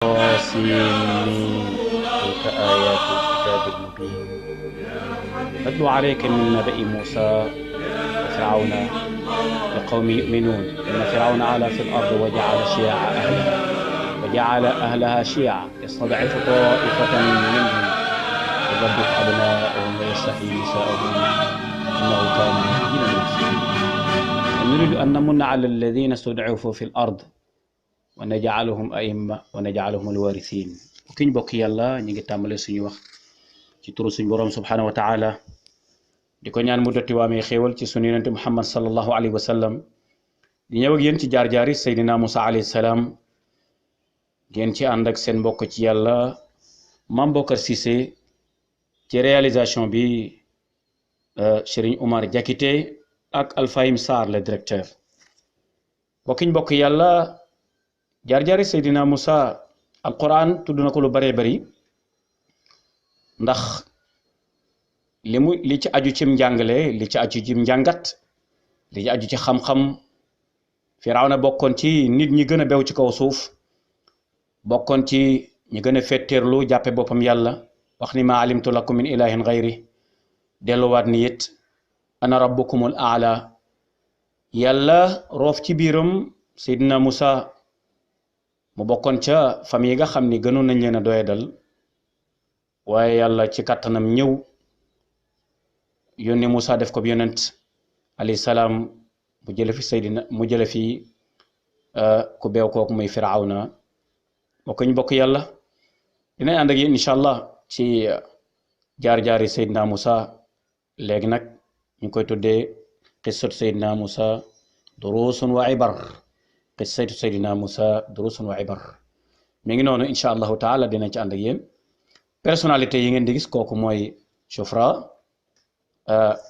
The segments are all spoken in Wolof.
طاسين تلك آيات الكتاب المبين نتلو عليك من نبأ موسى وفرعون لقوم يؤمنون إن فرعون علا في الأرض وجعل أهلها شيعا يستضعف طائفة منهم يذبح أبناءهم ويستحيي نساءهم إنه كان من المفسدين ونريد أن نمن على الذين استضعفوا في الأرض wa naj'aluhum a'imma wa naj'aluhum al-warithin kiñ bokk yàlla ñi ngi tàmbale suñu wax ci turu suñu borom subhanahu wa ta'ala di ko ñaan mu dotti waamee xéewal ci suñu yonente Muhammad sallallahu alayhi wa sallam di ñëw ak yéen ci jaar-jaari Seydina Musa alayhi salaam ngeen ci ànd ak seen mbokk ci yàlla Mame Bocar Cissé ci réalisation bi Serigne Oumar Diakité ak Alfahim Sarr le directeur bokkiñ bokk yàlla jaar-jaari Seydina Musa alquran tudd na ko lu baree bari ndax li ci aju cim njàngale li ci aju cim njàngat li ci aju ci xam-xam Firawna bokkoon ci nit ñi gën a bew ci kaw suuf bokkoon ci ñi gën a fetteerlu jàppe boppam yàlla wax ni ma alimtu lakum min ilahin gayri delluwaat ni it ana rabbukumul aala yàlla roof ci biiram Seydina Musa mu bokkoon ca famille yi nga xam ni gënoon nañ leen a doyadal waaye yàlla ci kàttanam ñëw yónni Musa def ko yonent alayhi salaam mu jële fi ku beew kooku muy Firawna bokk ñu bokk yàlla dinañ ànd ak yéen incha allah ci jaar-jaari Seydina Musa léegi nag ñu koy tuddee qissatu Seydina Musa durusun wa ibar qissatu Seydina Musa durusun wa ibar mi ngi noonu incha allahu taala dinañ ci ànd ak yéen personnalité yi ngeen di gis kooku mooy Shofra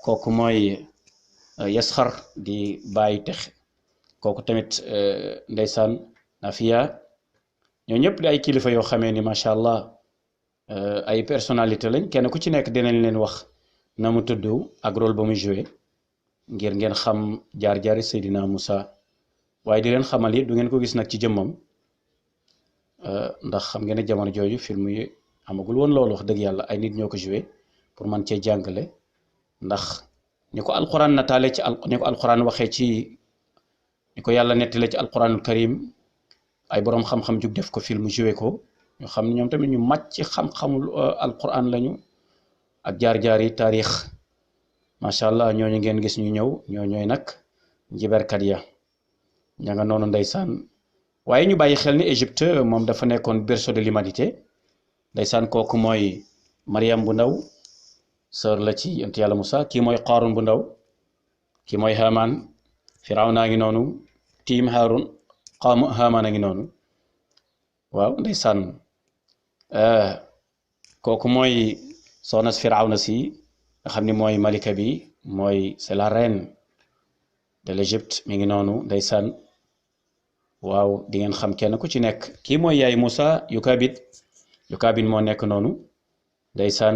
kooku mooy Yasxar di bàyyi tex kooku tamit ndeysaan Nafiya ñoo ñëpp di ay kilifa yoo xamee ni macha allah ay personnalité lañ kenn ku ci nekk dinañ leen wax na mu tudd ak rôle ba muy joué ngir ngeen xam jaar-jaari Seydina Musa waaye di leen xamal yi du ngeen ko gis nag ci jëmmam ndax xam ngeen ne jamono jooju film yi amagul woon loolu wax dëgg yàlla ay nit ñoo ko joué pour man cee jàngale ndax ni ko alquran nataale ci ni ko alquran waxee ci ni ko yàlla nettale ci alquranul karim ay boroom xam-xam jug def ko film joué ko ñu xam ne ñoom tamit ñu màcc ci xam-xamul alquran lañu ak jaar-jaar yi taarix macha allah ñooñu ngeen gis ñu ñëw ñooy nag njiberkat ya ña nga noonu ndeysaan waaye ñu bàyyi xel ni Égypte moom dafa nekkoon berceau de l'humanité ndeysaan kooku mooy Mariam bu ndaw sœur la ci yonent yàlla Musa kii mooy Qarun bu ndaw kii mooy Haman Firawna ngi noonu tiim Harun Haman a ngi noonu waaw ndeysaan kooku mooy soxna si Firawna si nga xam ni mooy malika bi mooy c'est la reine de l'Égypte mi ngi noonu ndeysaan waaw di ngeen xam kenn ku ci nekk kii mooy yaay Musa Yukabid moo nekk noonu ndeysaan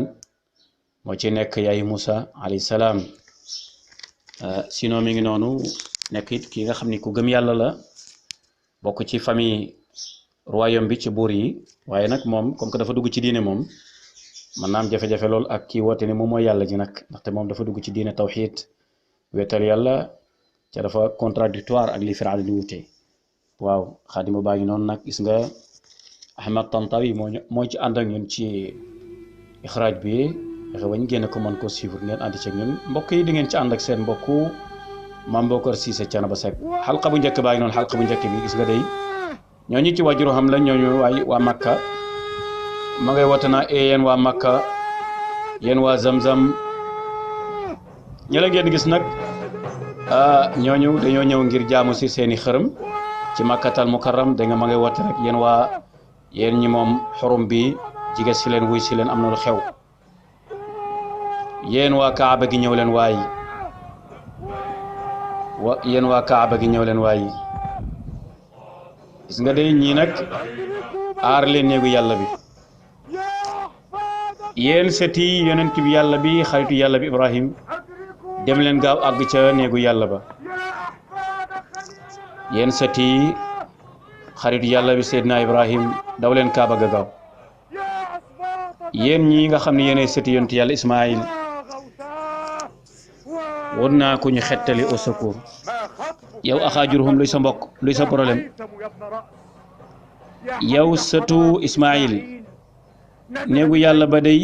moo ci nekk yaay Musa alayhi salaam sinon mi ngi noonu nekk it kii nga xam ni ku gëm yàlla la bokk ci famille royaume bi ci buur yi waaye nag moom comme que dafa dugg ci diine moom man naa am jafe-jafe lool ak kii woote ni moom mooy yàlla ji nag ndaxte moom dafa dugg ci diine tawxiid weetal yàlla ca dafa contradictoire ak li Firawna di wute waaw xaadima baa ngi noonu nag gis nga Ahmad Tantawi moo ci ànd ak ñun ci ixraaj bi fexe ba ñu génn ko mën ko suivre ngeen ànd ci ak ñun mbokk yi di ngeen ci ànd ak seen mbokku Mame Bocar Cissé Thiénaba Seck xalqa bu njëkk baa ngi noonu xalqa bu njëkk bi gis nga day ñooñu ci wàjjuru xam la ñooñu waa Makka ma ngay woote naa yéen waa Makka yéen waa Zamzam ñi la ngeen gis nag ñooñu dañoo ñëw ngir jaamu si seeni xërëm ci Makkatal Mukarram da nga ma ngay woote rek yéen ñi moom xorum bi jige si leen wuy si leen am na lu xew yéen waa Kaaba gi ñëw leen waay yéen waa Kaaba gi ñëw leen waay gis nga day ñii nag aar leen néegu yàlla bi yéen seti yonent bi yàlla bi xaritu yàlla bi Ibrahim dem leen gaaw àgg ca néegu yàlla ba yéen seti xaritu yàlla bi Seydina Ibrahim daw leen Kaaba ga gaaw yéen ñi nga xam ne yéenay sëti yonent yàlla Ismaïl won naa ko ñu xettali au secours yow axaa Jurhum luy sa mbokk luy sa problème yow sëtu Ismaïl néegu yàlla ba day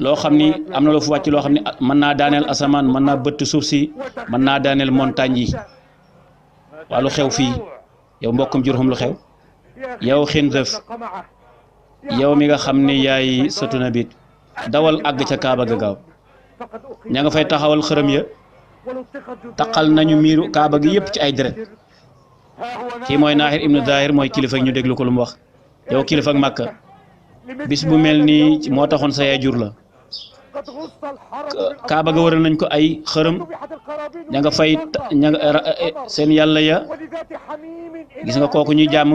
loo xam ni am na loo fu wàcc loo xam ni mën naa daaneel asamaan mën naa bëtt suuf si mën naa daaneel montagne yi waa lu xew fii yow mbokkum Jurhum lu xew yow Xinzaf yow mi nga xam ni yaay sëtu Nabiit dawal àgg ca Kaaba ga gaaw ña nga fay taxawal xërëm ya taqal nañu miiru Kaaba gi yépp ci ay deret kii mooy Naahir ibnu Zahir mooy kilifa ak ñu déglu ko lu mu wax yow kilifa ak Màkka bis bu mel nii moo taxoon sa yaay jur la Kaaba ga waral nañ ko ay xërëm ña nga fay seen yàlla ya gis nga kooku ñuy jàmm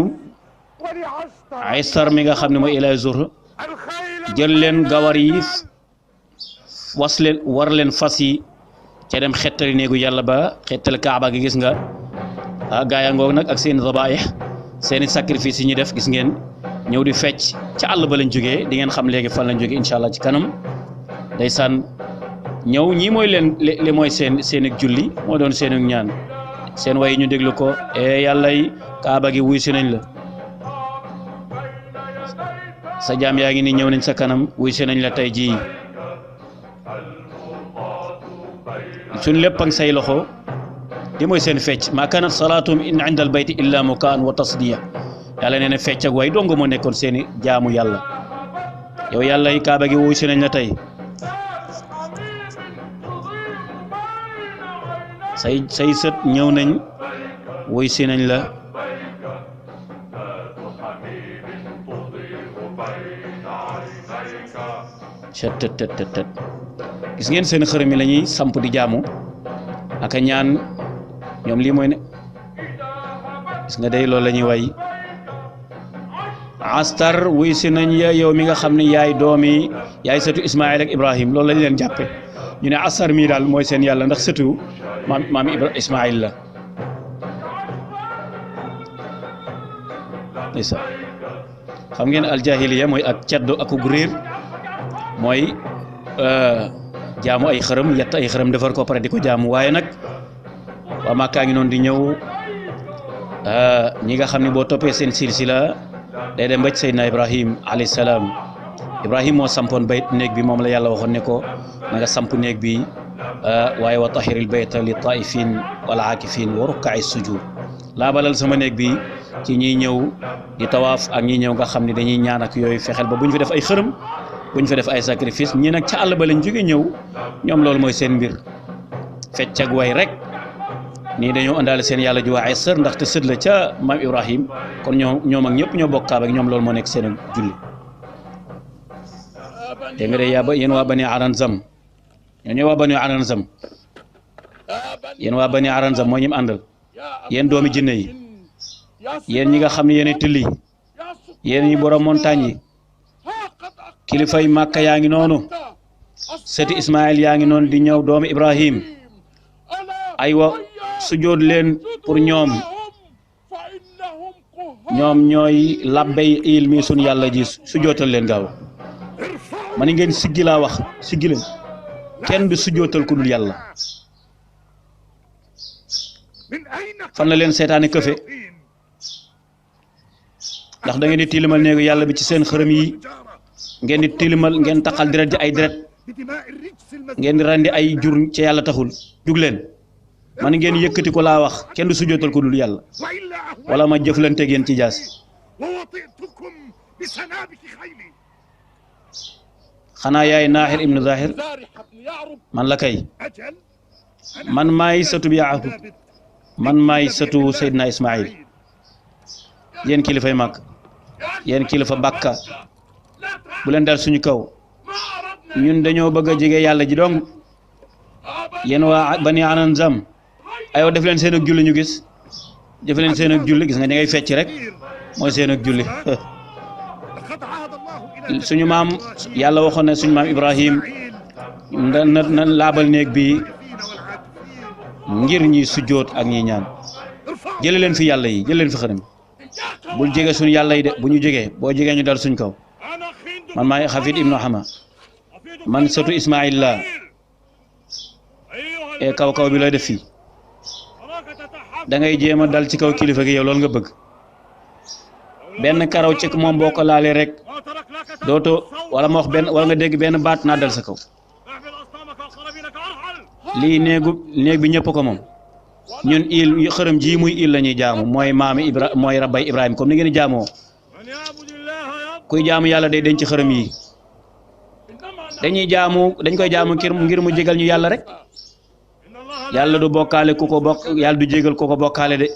Aysar mi nga xam ne mooy Ilaahi Zur jël leen gawar yi was leen war leen fas yi ca dem xettali néegu yàlla ba xettali Kaaba gi gis nga gaaya ngoog nag ak seen zabaaya seeni sacrifice yi ñu def gis ngeen ñëw di fecc ca àll ba lañ jógee di ngeen xam léegi fan lañ jógee incha allah ci kanam ndeysaan ñëw ñii mooy leen li mooy seen ak julli moo doon seen ak ñaan seen way ñu déglu ko yàlla yi Kaaba gi wuy si nañ la sa jaam yaa ngi ni ñëw nañ sa kanam wuy si nañ la tey jii suñ lépp ak say loxo li mooy seen fecc ma kanat salaatum in inda al bayti illa mukaan wa tasdiya yàlla nee na fecc ak way dong moo nekkoon seeni jaamu yàlla yow yàlla yi Kaaba gi wuy si nañ la tey say sët ñëw nañ wuy si nañ la cettt gis ngeen seen xërëm yi la ñuy samp di jaamu ak a ñaan ñoom lii mooy ne gis nga day loolu la ñuy way astar wuy si nañ ya yow mi nga xam ne yaay doomi yaay sëtu Ismaïl ak Ibrahim loolu lañ leen jàppe ñu ne astar mii daal mooy seen yàlla ndax sëtu maam Ismaïl la ndeysaan xam ngeen aljahiliya mooy ak ceddo ak gu réer mooy jaamu ay xërëm yett ay xërëm defar ko pare di ko jaamu waaye nag waa Màkkaa ngi noonu di ñëw ñi nga xam ne boo toppee seen silsila day dem ba ci Seydina Ibrahim alayhi salaam Ibrahim moo sampoon bayt néeg bi moom la yàlla waxoon ne ko na nga samp néeg bi waaye wa tahiril bayta li taifin wal aakifin wa rukka'i sujud laabalal sama néeg bi ci ñiy ñëw di tawaaf ak ñi ñëw nga xam ne dañuy ñaan ak yooyu fexeel ba bu ñu fi def ay xërëm bu ñu fa def ay sacrifice ñi nag ca àll ba lañ jóge ñëw ñoom loolu mooy seen mbir fecc ak way rek nii dañoo àndaale seen yàlla ji waa Aysar ndaxte sët la ca maam Ibrahim kon ñoom ak ñëpp ñoo bokk Kaaba ak ñoom loolu moo nekk seen julli dégg nga de yéen waa Bani Aranzam ñoo waa Bani Aranzam yéen waa Bani Aranzam moo ñim àndal yéen doomi jinne yi yéen ñi nga xam ne yéen tëlli yéen ñi borom montagne yi kilifay Màkka yaa ngi noonu sëti Ismaïl yaa ngi noonu di ñëw doomi Ibrahim aywa sujjóot leen pour ñoom ñooy labbay il mi sun yàlla ji sujjóotal leen gaaw ma ni ngeen siggi laa wax siggi leen kenn du sujjóotal ku dul yàlla fan la leen seetaane këfe ndax da ngeen di tilimal néegu yàlla bi ci seen xërëm yi ngeen di tilimal ngeen taqal deret ji ay deret ngeen di randi ay jur ci yàlla taxul jug leen man ngeen yëkkati ko laa wax kenn du sujjóotal ko dul yàlla wala ma jëflanteeg yéen ci jaas xanaa yaay Naahir ibnu Zahir man la kay man maay sëtu bi Yaaqub man maay sëtu Seydina Ismaïl yéen kilifay Màkk yéen kilifa Bakka bu leen dal suñu kaw ñun dañoo bëgg a jege yàlla ji dong yéen waa Bani Aranzam aywa def leen seen ak julli ñu gis def leen seen ak julli gis nga da ngay fecc rek mooy seen ak julli suñu maam yàlla waxoon ne suñu maam Ibrahim na laabal néeg bi ngir ñi sujjóot ak ñi ñaan jële leen fi yàlla yi jële leen fi xërëm bul jege suñu yàlla yi de bu ñu jegee boo jegee ñu dal suñ kaw man maay Xafid ibnu Hama man sëtu Ismaïl la e kaw bi lay def fii da ngay jéem a dal ci kaw kilifa gi yow loolu nga bëgg benn karaw ci moom boo ko laalee rek dootoo wala ma wax benn wala nga dégg benn baat naa dal sa kaw lii néeg bi ñëpp ko moom ñun il xërëm ji muy il la ñuy jaamu mooy maami mooy rabbay Ibrahima comme ni ngeen di jaamoo kuy jaamu yàlla day denc xërëm yi dañ koy jaamu ngir mu jégal ñu yàlla rek yàlla du bokkaale ku ko bokk yàlla du jégal ku ko bokkaale de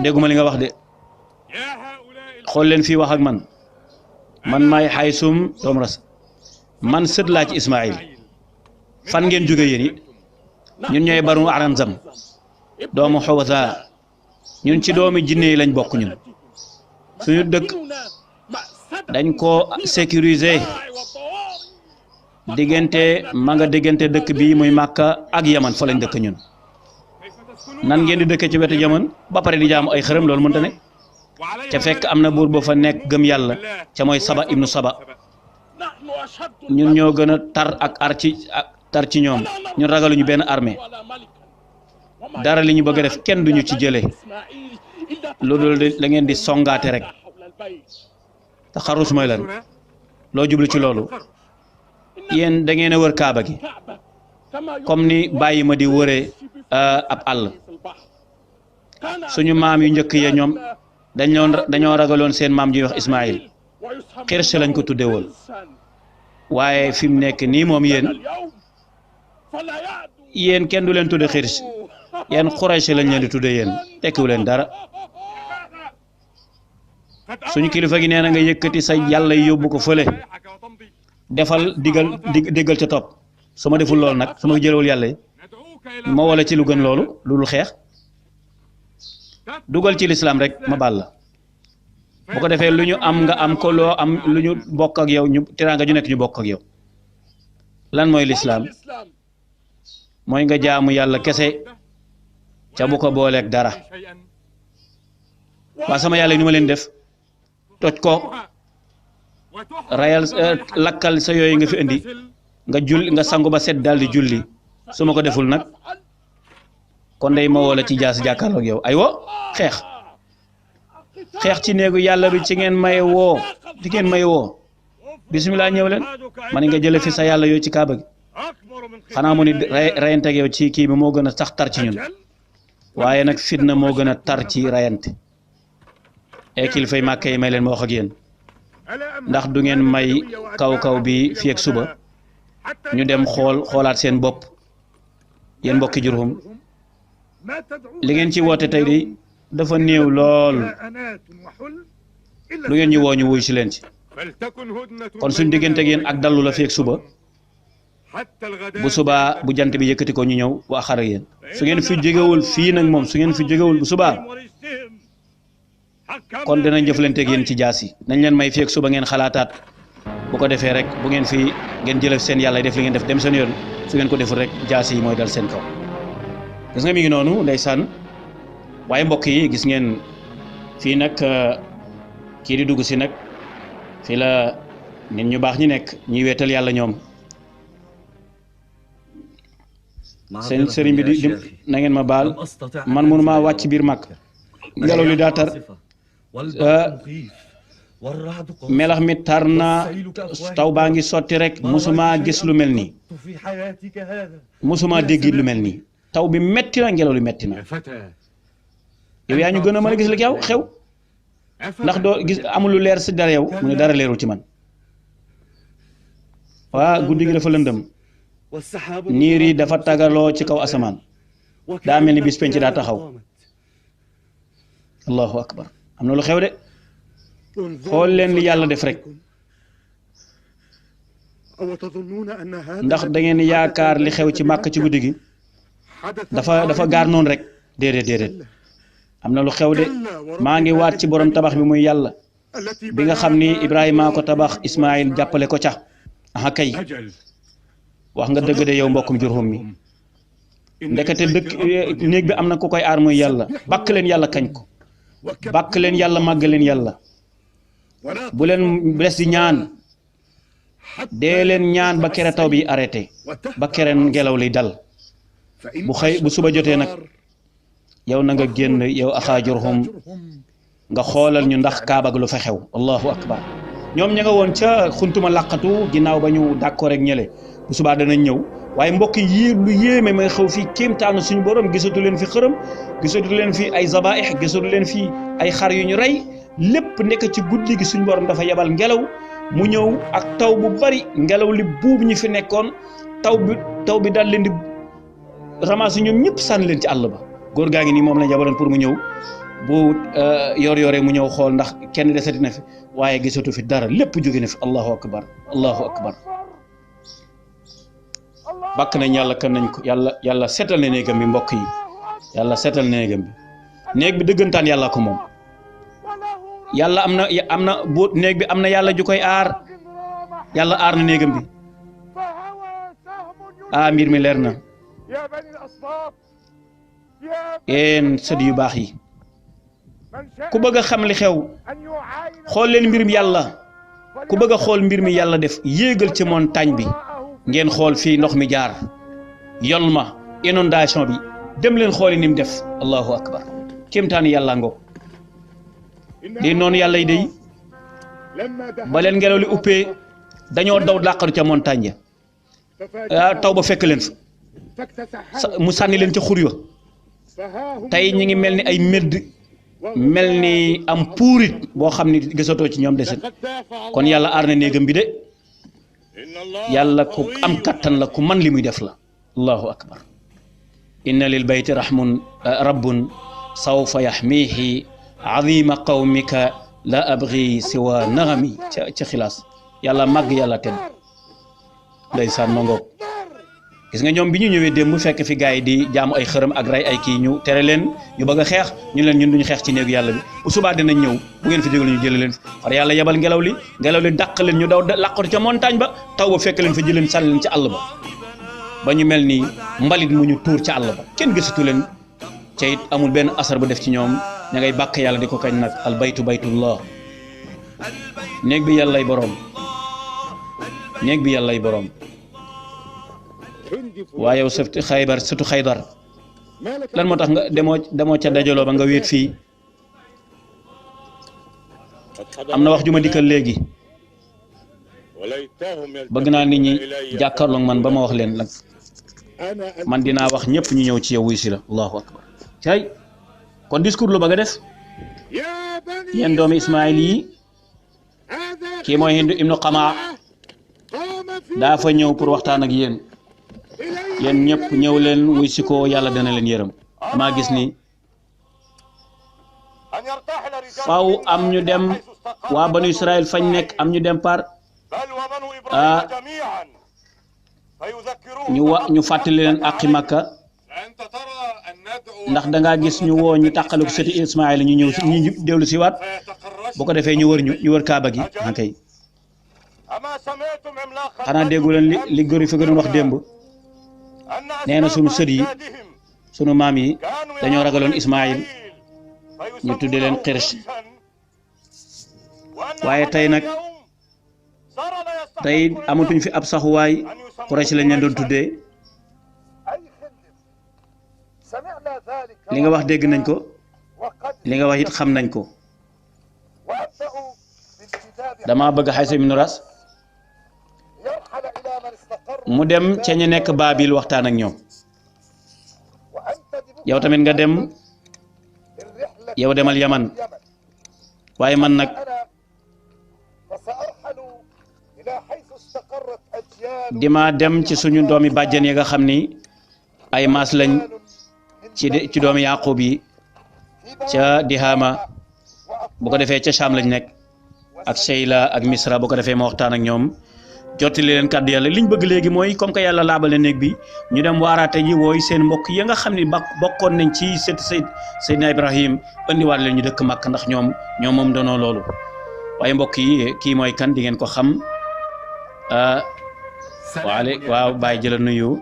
dégguma li nga wax de xool leen fii wax ak man maay Xaysum doom ras man sët laa ci Ismaïl fan ngeen jóge yéen yi ñun ñooy Banu Aranzam doomu Xawasa ñun ci doomi jinne yi lañ bokk ñun suñu dëkk dañ ko sécuriser diggante dëkk bi muy Màkka ak Yaman fa lañ dëkk ñun nan ngeen di dëkkee ci wetu Yaman ba pare di jaamu ay xërëm loolu mënta ne ca fekk am na buur ba fa nekk gëm yàlla ca mooy Saba ibnu Saba ñun ñoo gën a tar ci ñoom ñun ragaluñu benn armée dara li ñu bëgg a def kenn duñu ci jëlee loolu la ngeen di songaate rek te xarus mooy lan loo jublu ci loolu yéen da ngeen a wër kaaba gi comme ni bàyyi ma di wëree ab àll suñu maam yu njëkk ya ñoom dañoo ragaloon seen maam ji wax Ismaïl Xirsh lañ ko tuddee woon waaye fi mu nekk nii moom yéen kenn du leen tudde Xirsh yéen Quraysh lañ leen di tudde yéen tekkiwu leen dara suñu kilifa gi nee na nga yëkkati sa yàlla yóbbu ko fële defal diggal ca topp su ma deful loolu nag su ma jëlewul yàlla yi ma wala ci lu gën loolu lu xeex dugal ci lislaam rek ma baal la bu ko defee lu ñu am nga am ko loo am lu ñu bokk ak yow ñu teraanga ju nekk ñu bokk ak yow lan mooy lislaam mooy nga jaamu yàlla kese ca bu ko booleeg dara waa sama yàlla ni ma leen def toj ko rayal lakkal sa yooyu nga fi indi nga sangu ba set daal di julli su ma ko deful nag kon day ma woo la ci jaas jàkkaarloog yow ay wo xeex ci néegu yàlla bi ci ngeen may woo bisimilah ñëw leen man nga jële fi sa yàlla yooyu ci kaaba gi xanaa mu ni rayante ak yow ci kii bi moo gën a sax tar ci ñun waaye nag fitna moo gën a tar ci rayante kilifay Màkka yi may leen ma wax ak yéen ndax du ngeen may kaw bi fii ak suba ñu dem xoolaat seen bopp yéen mbokki Jurhum li ngeen ci woote tey di dafa néew lool lu ngeen ñu woo ñu wuy si leen ci kon suñ diggante ak yéen ak dallu la fii ak suba bu subaa bu jant bi yëkkati ko ñu ñëw waa xar ak yéen su ngeen fi jógewul fii nag moom su ngeen fi jógewul bu subaa kon dinañ jëflante ak yéen ci jaas yi nañ leen may fii ak suba ngeen xalaataat bu ko defee rek bu ngeen fi ngeen jëlee seen yàlla def li ngeen def dem seen yoon su ngeen ko deful rek jaas yi mooy dal seen kaw gis nga mi ngi noonu ndeysaan waaye mbokk yi gis ngeen fii nag kii di dugg si nag fii la nit ñu baax ñi nekk ñuy weetal yàlla ñoom seen sëriñ bi di na ngeen ma baal man mënu maa wàcc biir mag ngelaw li daa tar melax mi tar na taw baa ngi sotti rek musuma gis lu mel nii musuma dégg lu mel nii taw bi metti na ngelaw li metti na yow yaa ñu gën a mën a gis li yow xew ndax doo gis amul lu leer si dara yow mu ne dara leerul ci man waa guddi gi dafa lëndëm niir yi dafa tagaloo ci kaw asamaan daa mel ni bis penc daa taxaw allahu akbar am na lu xew de xool leen li yàlla def rek ndax da ngeen yaakaar li xew ci màkk ci guddi gi dafa gaar noonu rek déedéet am na lu xew de maa ngi waat ci borom tabax bi muy yàlla bi nga xam ni Ibrahima ko tabax Ismaïl jàppale ko ca aha kay wax nga dëgg de yow mbokkum Jurhum mi ndekete dëkk néeg bi am na ku koy aar muy yàlla bakk leen yàlla kañ ko bàkk leen yàlla màgg leen yàlla bu leen des di ñaan dee leen ñaan ba kere taw bi arrêté ba kere ngelaw li dal bu suba jotee nag yow na nga génn yow axaajurhum nga xoolal ñu ndax kaaba lu fa xew allahu akbar ñoom ña nga woon ca xuntuma làqatu ginnaaw ba ñu d'accord ak ñële bu subaa danañ ñëw waaye mbokk yi lu yéeme may xew fii kéemtaanu suñu borom gisatu leen fi xërëm gisatu leen fi ay zabaih gisatu leen fi ay xar yu ñu rey lépp nekk ci guddi gi suñu borom dafa yebal ngelaw mu ñëw ak taw bu bari ngelaw li buub ñi fi nekkoon taw bi daal leen di ramasser ñoom ñëpp sànni leen ci àll ba góor gaa ngi nii moom lañ yabaloon pour mu ñëw bu yor-yoree mu ñëw xool ndax kenn desati na fi waaye gisatu fi dara lépp jóge na fi allahu akbar allahu akbar bàkk nañ yàlla kan nañ ko yàlla seetal na néegam bi mbokk yi yàlla seetal na néegam bi néeg bi dëggantaan yàlla ko moom yàlla am na bu néeg bi am na yàlla ju koy aar yàlla aar na néegam bi mbir mi leer na yéen sët yu baax yi ku bëgg a xam li xew xool leen mbir mi yàlla ku bëgg a xool mbir mi yàlla def yéegal ci montagne bi ngeen xool fii ndox mi jaar yol ma inondation bi dem leen xooli ni mu def allahu akbar kéemtaani yàlla ngo di noonu yàlla yi day ba leen ngelaw li uppee dañoo daw làqaru ca montagne ya taw ba fekk leen fa mu sànni leen ca xur yo tey ñi ngi mel ni ay medd mel ni am puurit boo xam ni gisatoo ci ñoom deset kon yàlla aar na néegam bi de yàlla ku am kattan la ku man li muy def la allahu akbar inna lil bayti rabbun sawfa yaxmiihi azima qawmika la abgi siwa naxami ca xilaas yàlla màgg yàlla tedd ndeysaan ma ngoog gis nga ñoom bi ñu ñëwee démb fekk fi gars yi di jaamu ay xërëm ak rey ay kii ñu tere leen ñu bëgg a xeex ñu leen ñun duñu xeex ci néegu yàlla bi bu subaa dinañ ñëw bu ngeen fi jógee ñu jëlee leen fi xar yàlla yebal ngelaw li dàq leen ñu daw làqatu ca montagne ba taw ba fekk leen fa jëleen sànni leen ci àll ba ñu mel ni mbalit mu ñu tuur ca àll ba kenn gisatu leen ca it amul benn asar bu def ci ñoom ña ngay bàkk yàlla di ko kañ nag al baytu baytullah néeg bi yàllay boroom néeg bi yàllay boroom waaye yow sëtu xaybar lan moo tax nga demoo ca dajaloo ba nga wéet fii am na wax ju ma dikkal léegi bëgg naa nit ñi jàkkaarloog man ba ma wax leen nag man dinaa wax ñëpp ñu ñëw ci yow wuy si la allahu akbar cay kon discours lu ba nga def yéen doomi Ismaayil yi kii mooy Hind ibnu Qamaa daa fa ñëw pour waxtaan ak yéen ñëpp ñëw leen wuy si ko yàlla dana leen yërëm damaa gis ni faaw am ñu dem waa banu Israël fañ nekk am ñu dem par ñu fàttali leen àqi Makka ndax dangaa gis ñu woo ñu tàqale ko sëti Ismaayil ñu ñëw ñu dellu si waat bu ko defee ñu wër kaaba gi akay xanaa déggu leen li góor yi fi gënoon wax démb nee na sunu sët yi sunu maam yi dañoo ragaloon Ismaayil ñu tudde leen Qirsh waaye tey amatuñ fi ab saxuwaay Quraysh lañ leen doon tuddee li nga wax dégg nañ ko li nga wax it xam nañ ko dama bëgg Xaysa ibnu Ras mu dem ca ñu nekk Baabil waxtaan ak ñoom yow tamit nga dem yow demal Yaman waaye man nag dima dem ci suñu doomi bàjjen yi nga xam ni ay maas lañ ci doomi Yaqub yi ca Dihaama bu ko defee ca Sham lañ nekk ak Sheyla ak Misra bu ko defee ma waxtaan ak ñoom jottali leen kàddu yàlla liñ bëgg léegi mooy comme que yàlla laabale néeg bi ñu dem waaraate ji wooy seen mbokk yi nga xam ne bokkoon nañ ci Seydina Ibrahim indiwaat leen ñu dëkk Makk ndax ñoom moom doonoo loolu waaye mbokk yi kii mooy kan di ngeen ko xam waaw bàyyi jëla nuyu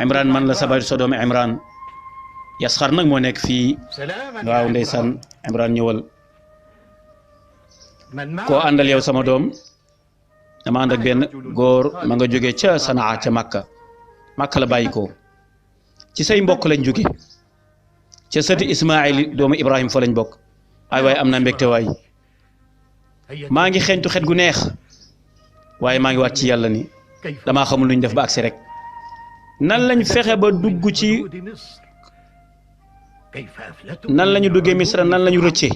Imran man la sabar so doomi Imran Yasxar nag moo nekk fii waaw ndeysaan Imran ñëwal koo àndal yow sama doom dama ànd ak benn góor ma nga jóge ca Sanaa ca Makka la bàyyi ko ci say mbokk lañ jóge ca sëti Ismaayil doomu Ibrahim fa lañ bokk ay waaye am na mbégte waay maa ngi xeeñtu xet gu neex waaye maa ngi waat ci yàlla ni damaa xamul lu ñu def ba agsi rek nan lañ fexe ba dugg ci nan lañu duggee Misra nan lañu rëccee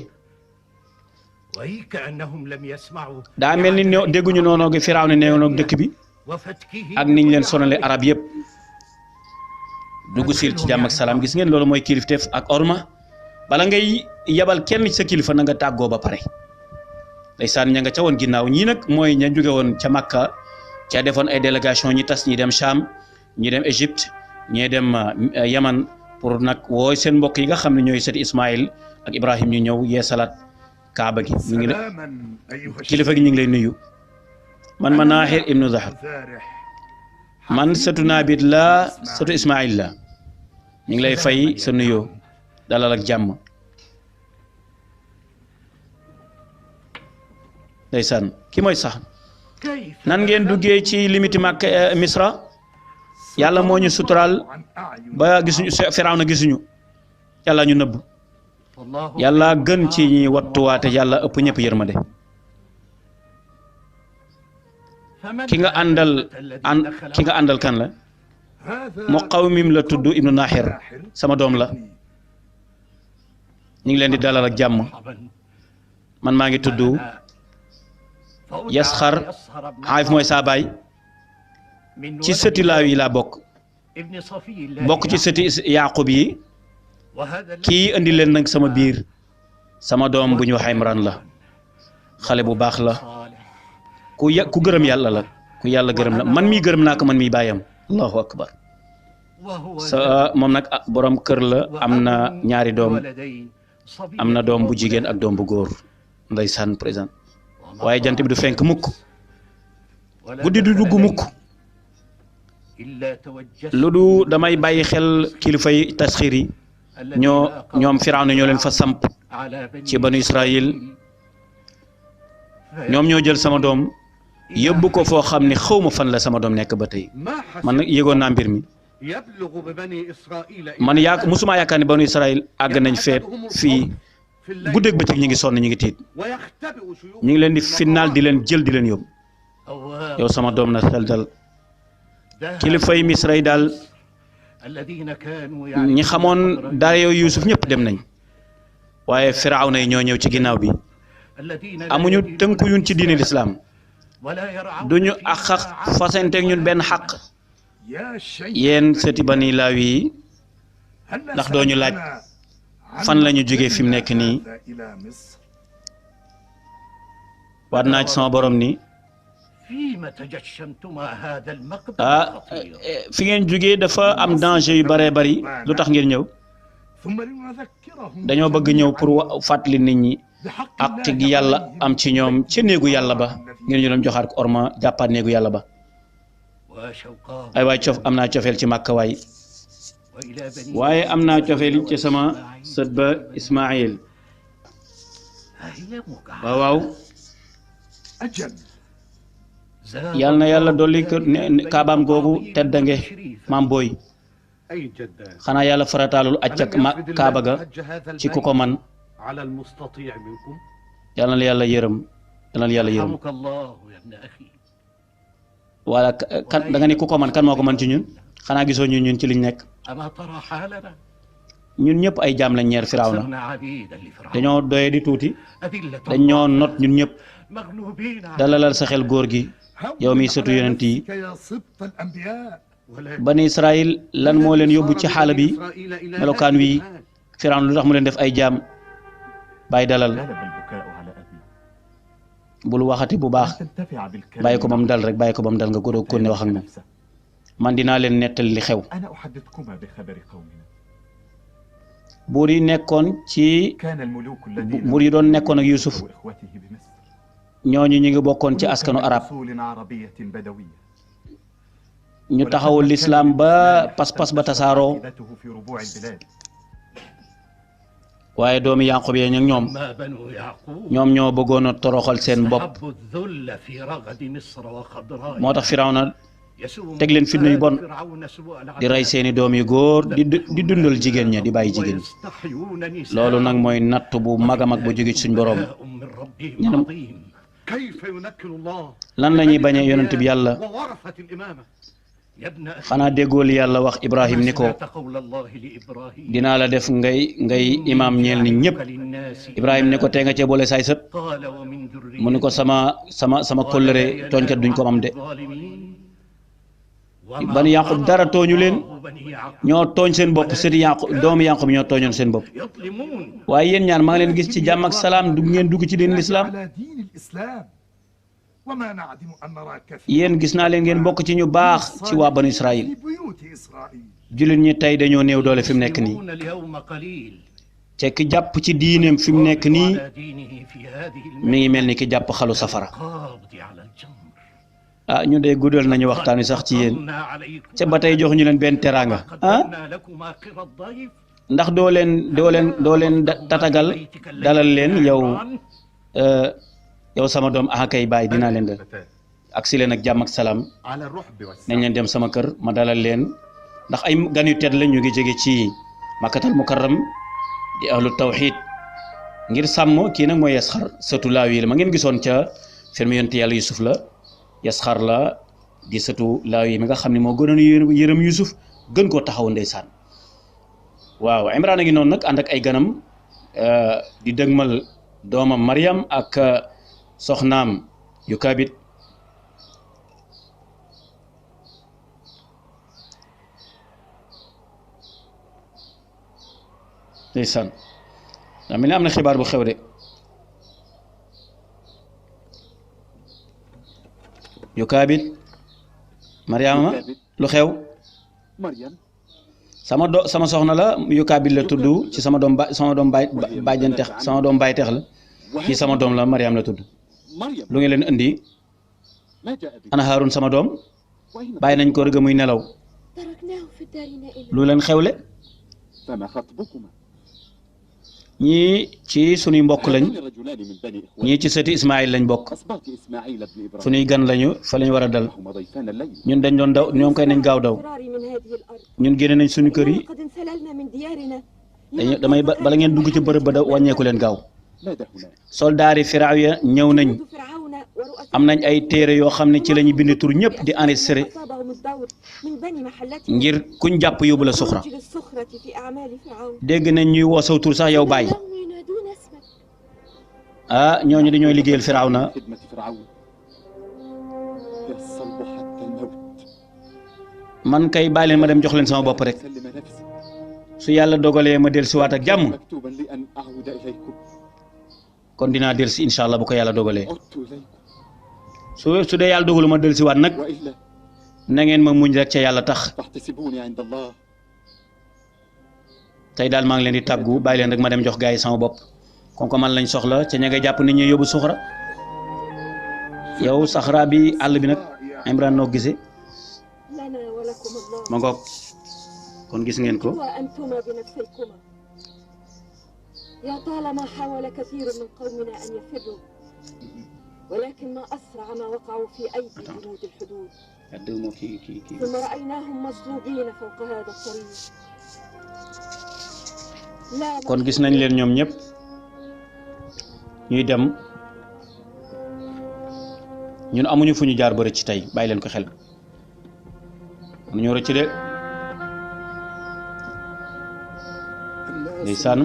daa mel ni dégguñu noonoo gi Firawna neewoon dëkk bi ak niñ leen sonale arab yëpp dugg siil ci jàmm ak salaam gis ngeen loolu mooy kilifteef ak orma bala ngay yabal kenn ci sa kilifa na nga tàggoo ba pare ndeysaan ña nga ca woon ginnaaw ñii nag mooy ña jóge woon ca Makka ca defoon ay délégation ñi tas ñi dem Cham ñi dem Égypte ñi dem Yaman pour nag wooy seen mbokk yi nga xam ne ñooy sëti Ismaïl ak Ibrahim ñu ñëw yee salaat Kaaba gi ñu ngi kilifa gi ñu ngi lay nuyu man Manahir ibnu Zahab man sëtu Naabit la sëtu Ismaïl la ñu ngi lay fay sa nuyoo dalal ak jàmm ndeysaan ki mooy sax nan ngeen duggee ci limiti Makka Misra yàlla moo ñu suturaal ba gisuñu Firawna gisuñu yàlla ñu nëbb yàlla gën ci ñi wattuwaate yàlla ëpp ñëpp yërmande ki nga àndal kan la Muqawmim la tudd ibnu Nahir sama doom la ñu ngi leen di dalal ak jàmm man maa ngi tudd Yasxar Xaayif mooy saa baay ci sëti laaw yi laa bokk ci sëti Yaaqub yi kii indi leen nag sama biir sama doom bu ñu wax Imran la xale bu baax la ku gërëm yàlla la ku yàlla gërëm la man mii gërëm naa ko man mii bàyyam allahu akbar moom nag borom kër la am na ñaari doom am na doom bu jigéen ak doom bu góor ndeysaan président waaye jant bi du fenk mukk guddi du dugg mukk lu du damay bàyyi xel kilifay tasxiir yi ñoom Firawna ñoo leen fa samp ci banu Israël ñoom ñoo jël sama doom yóbbu ko foo xam ne xawma fan la sama doom nekk ba tey man nag yëgoon naa mbir mi man musuma yaakaar ne banu Israël àgg nañ feet fii guddeeg bëccëg ñu ngi sonn ñu ngi tiit ñu ngi leen di finnaal di leen jël di leen yóbbu yow sama doom na xel dal kilifay Misra yi daal ñi xamoon dara yow Yuusuf ñëpp dem nañ waaye Firawna yi ñoo ñëw ci ginnaaw bi amuñu tënku yun ci diine lislaam duñu ak fasanteeg ñun benn xaq yéen sëti bani Laawi yi ndax doo ñu laaj fan la ñu jógee fi mu nekk nii waat naa ci sama borom ni fi ngeen jógee dafa am danger yu bëree bëri lu tax ngeen ñëw dañoo bëgg ñëw pour fàttali nit ñi ak gi yàlla am ci ñoom ca néegu yàlla ba ngeen ñu doon joxaat ko orma jàppaat néegu yàlla ba ay waay am naa cofeel ci Màkka waay waaye am naa cofeel ci sama sët ba Ismaayil waaw yàlla na yàlla dolli kaabaam googu teddange maam booy xanaa yàlla farataalul acca kaaba ga ci ku ko man yàlla na yàlla yërëm wala kan da nga ni ku ko man kan moo ko man ci ñun xanaa gisoo ñun ci liñ nekk ñun ñëpp ay jaam lañ ñeer Firawna dañoo doye di tuuti dañoo not ñun ñëpp dalalal sa xel góor gi yow mi sëtu yonent yi bani Israël lan moo leen yóbbu ci xaala bi melokaan wi Firawna lu tax mu leen def ay jaam bàyyi dalal bul waxati bu baax bàyyi ko ba mu dal rek bàyyi ko ba mu dal nga góor ko ne wax ak moom man dinaa leen nettali li xew buur yi nekkoon ci buur yi doon nekkoon ak Yuusuf ñooñu ñu ngi bokkoon ci askanu arab ñu taxawul lislaam ba pas-pas ba tasaaroo waaye doomi Yaqub yee nag ñoom ñoo bëggoon a toroxal seen bopp moo tax Firawna teg leen fitna yu bon di rey seeni doom yu góor di dundal jigéen ña di bàyyi jigéen ñi loolu nag mooy natt bu mag a mag bu jóge ci suñ boroom ñenam lan la ñuy bañee yonent bi yàlla xanaa déggoo li yàlla wax Ibrahim ni ko dinaa la def ngay imaam ñeel nit ñëpp Ibrahim ni ko tee nga cee boole saay sët mu ni ko sama kóllëre tooñkat duñ ko am de bani Yaqub dara tooñu leen ñoo tooñ seen bopp sëti Yaqub doomu Yaqub ñoo tooñoon seen bopp waaye yéen ñaar maa ngi leen gis ci jàmm ak salaam ngeen dugg ci diin lislaam yéen gis naa leen ngeen bokk ci ñu baax ci waa banu Israël jullit ñi tey dañoo néew doole fi mu nekk nii te ki jàpp ci diineem fi mu nekk nii mi ngi mel ni ki jàpp xalu safara ah ñu dee guddal nañu waxtaan wi sax ci yéen ca ba tey jox ñu leen benn teraanga ah ndax doo leen tatagal dalal leen yow sama doom kay bàyyi dinaa leen dal ak si leen ak jàmm ak salaam nañ leen dem sama kër ma dalal leen ndax ay gan yu tedd la ñu ngi jóge ci makkatal mukarram di ahlu tawxid ngir sàmm kii nag mooy Yasxar sëtu Laawi la ma ngeen gisoon ca film yonent yàlla Yusuf la Yasxar la di sëtu Laawi mi nga xam ne moo gënoon yërëm Yusuf gën koo taxaw ndeysaan waaw Imraan a ngi noonu nag ànd ak ay ganam di dëgmal doomam Maryam ak soxnaam Yukaabit ndeysaan daa mel ni am na xibaar bu xew de Yukaabit Maryama lu xew sama soxna la Yukaabit la tudd ci sama doom bàjjanteex sama doom bàyteex la kii sama doom la Maryam la tudd lu ngeen leen indi ana Haarun sama doom bàyyi nañ ko rëgg muy nelaw lu leen xewle ñii ci sunuy mbokk lañ ñii ci sëti Ismaïl lañ bokk sunuy gan lañu fa lañ war a dal ñun dañ doon daw ñoom koy nañ gaaw daw ñun génne nañ suñu kër yi damay bala ngeen dugg ci bërëb ba da wàññeeku leen gaaw soldaari Firawna ñëw nañ am nañ ay téere yoo xam ne ci la ñu bind tur ñëpp di enregistré ngir kuñ jàpp yóbbu la suxra dégg nañ ñuy woo saw tur sax yow bàyyi ñooñu dañooy liggéeyal Firawna man kay bàyyi leen ma dem jox leen sama bopp rek su yàlla dogalee ma dellusiwaat ak jàmm kon dinaa dellusi incha allah bu ko yàlla dogalee su dee yàlla dogalu ma dellusiwaat nag na ngeen ma muñ rek ca yàlla tax tey daal maa ngi leen di tàggu bàyyi leen rek ma dem jox gaa yi sama bopp kon ko man lañ soxla ca ña ngay jàpp nit ñi yóbbu suxra yow saxra bi àll bi nag Imraan noo gisee ma ngoog kon gis ngeen ko يا طالما حاول كثير من قومنا أن يفروا ولكن ما أسرع ما وقعوا في أيدي جنود الحدود ثم رأيناهم مصلوبين فوق هذا الطريق kon gis nañ leen ñoom ñëpp ñuy dem ñun amuñu fu ñu jaar ba rëcc tey bàyyi leen ko xel mënuñoo rëcc de ndeysaan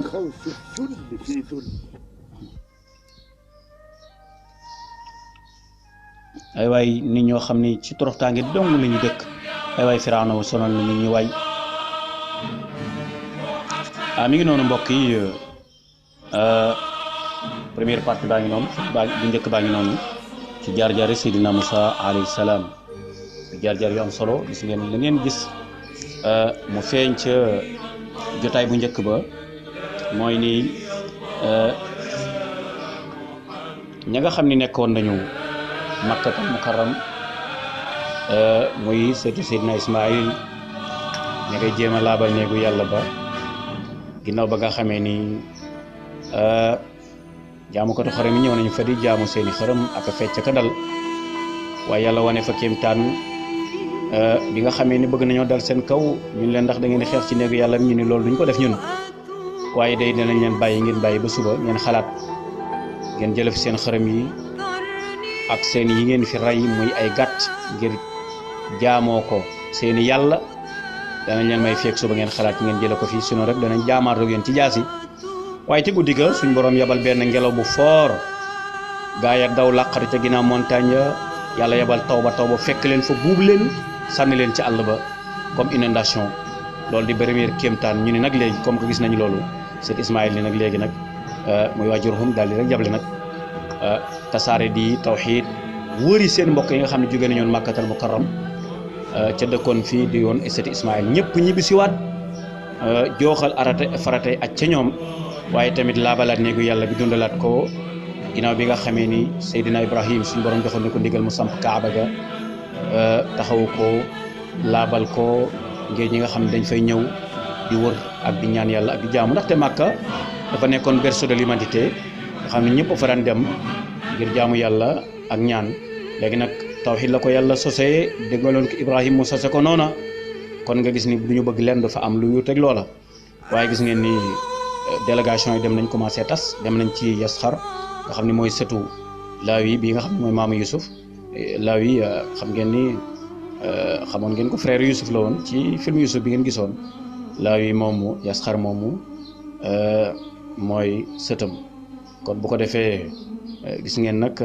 ay waay nit ñoo xam ni ci toroxtaange dong la ñu dëkk ay waay Firawna wu sonal na nit ñi waay mi ngi noonu mbokk yi première partie baa ngi noonu bu njëkk baa ngi noonu ci jaar-jaari Seydina Musa alayhi salaam jaar-jaar yu am solo gis ngeen la ngeen gis mu feeñ ca jotaay bu njëkk ba mooy ni ña nga xam ni nekkoon nañu Makkatul Mukarram muy sëti Seydina Ismaïl ña ngay jéem a laabal néegu yàlla ba ginnaaw ba nga xamee ni jaamukatu xërëm yi ñëw nañu fa di jaamu seeni xërëm ak fecc ka dal waaye yàlla wane fa kéemtaan bi nga xamee ni bëgg nañoo dal seen kaw ñun leen ndax da ngeen di xeex ci néegu yàlla ñu ni loolu duñ ko def ñun waaye day dinañ leen bàyyi ngeen bàyyi ba suba ngeen xalaat ngeen jële fi seen xërëm yi ak seen yi ngeen fi rey muy ay gàtt ngir jaamoo ko seeni yàlla danañ leen may feek suba ngeen xalaat ngeen jële ko fi sinon rek danañ jaamaar rek yéen ci jaasi waaye te guddi ga suñ borom yabal benn ngelaw bu foor gaa ya daw làqatu ca ginnaaw montagne ya yàlla yabal taw ba fekk leen fa buub leen sànni leen ci àll ba comme inondation loolu di première kéemtaan ñu ni nag léegi comme que gis nañu loolu Seyd Ismaïl ni nag léegi nag muy waajuruhum daal di rek jable nag tasaare di tawxiid wëri seen mbokk yi nga xam ne jóge nañoon Makkatal Mukarram ca dëkkoon fii di yoon Seyd Ismaïl ñëpp ñibbi siwaat jooxal faratay aj ca ñoom waaye tamit laabalaat néegu yàlla bi dundalaat ko ginnaaw bi nga xamee ni Seydina Ibrahim suñu borom joxoon na ko ndigal mu samp Kaaba ga taxawu ko laabal ko ngir ñi nga xam ne dañ fay ñëw di wër ak di ñaan yàlla ak di jaamu ndaxte Makka dafa nekkoon berceau de l'humanité nga xam ne ñëpp fa daan dem ngir jaamu yàlla ak ñaan léegi nag tawxiid la ko yàlla sosee déggaloon ko Ibrahim mu sose ko noona kon nga gis ni du ñu bëgg leen dafa am lu ñu teg loola waaye gis ngeen ni délégation yi dem nañ commencé tas dem nañ ci Yasxar nga xam ne mooy sëtu Laawi bi nga xam ne mooy maamu Yusuf Laawi xam ngeen ni xamoon ngeen ko frère Yusuf la woon ci film Yusuf bi ngeen gisoon Laawi moomu Yasxar moomu mooy sëtam kon bu ko defee gis ngeen nag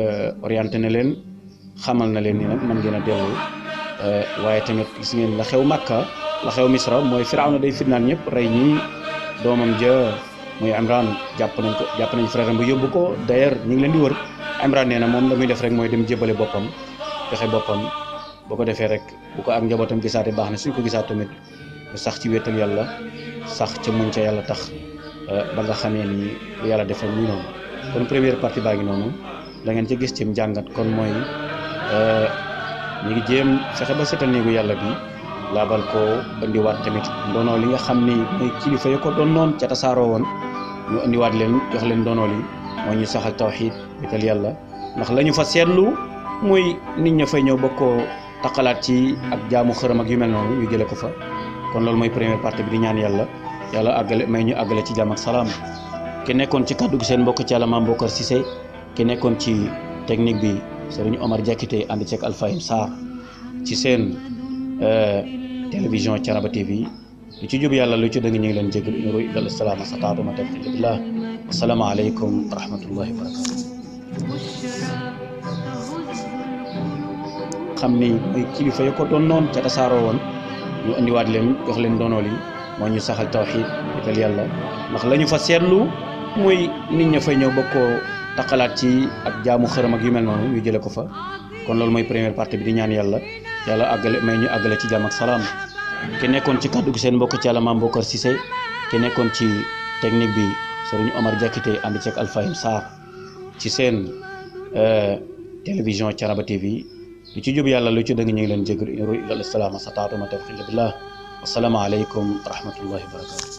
orienté na leen xamal na leen ni nag mën ngeen a dellu waaye tamit gis ngeen la xew Makka la xew Misra mooy Firawna day fitnaan ñëpp rey ñi doomam ja muy Imran jàpp nañ frère bu yóbbu ko d'ailleurs ñu ngi leen di wër Imran nee na moom la muy def rek mooy dem jébale boppam joxe boppam boo ko defee rek bu ko ak njabootam gisaate baax na suñ ko gisaat tamit sax ci wéetal yàlla sax ca muñ ca yàlla tax ba nga xamee ni lu yàlla defal muy noonu kon première partie baa ngi noonu la ngeen ca gis ci njàngat kon mooy ñu ngi jéem fexe ba setal néegu yàlla bi laabal ko indiwaat tamit ndono li nga xam ni mooy kilifa yi ko doon noon ca tasaaroo woon ñu indiwaat leen jox leen ndono li mooy ñu saxal tawxiid wéetal yàlla ndax la ñu fa seetlu muy nit ña fay ñëw ba koo taqalaat ci ak jaamu xërëm ak yu mel noonu ñu jële ko fa kon loolu mooy première partie bi di ñaan yàlla àggale may ñu àggale ci jàmm ak salaam ki nekkoon ci kàddu gi seen mbokk ci yàlla Mame Bokar Cissé ki nekkoon ci technique bi Serigne Omar Diakité ànd ceeg Alfahim Sarr ci seen télévision Thiénaba TV lu ci jub yàlla lu ci dëng ñu ngi leen jégal in uriidu illal islaaha mastata'tu ma tawfiiqi illa billah assalaamu aleykum wa rahmatullahi wa barakatuh xam ni mooy kilifa yi ko doon noon ca tasaaroo woon ñu indiwaat leen jox leen ndono li moo ñu saxal tawxiid wéetal yàlla ndax la ñu fa seetlu muy nit ña fay ñëw ba koo taqalaat ci ak jaamu xërëm ak yu mel noonu ñu jële ko fa kon loolu mooy première partie bi di ñaan yàlla àggale may ñu àggale ci jàmm ak salaam ki nekkoon ci kàddu gi seen mbokk ci yàlla Mame Bokar Cissé ki nekkoon ci technique bi Serigne Omar Diakité ànd ceeg Alfahim Sarr ci seen télévision Thiénaba TV lu ci jub yàlla lu ci dëng ñu ngi leen jégal in uriidu illal islaaha mastata'tu ma tawfiiqi illa billah assalaamu aleykum wa rahmatullahi wa barakatuh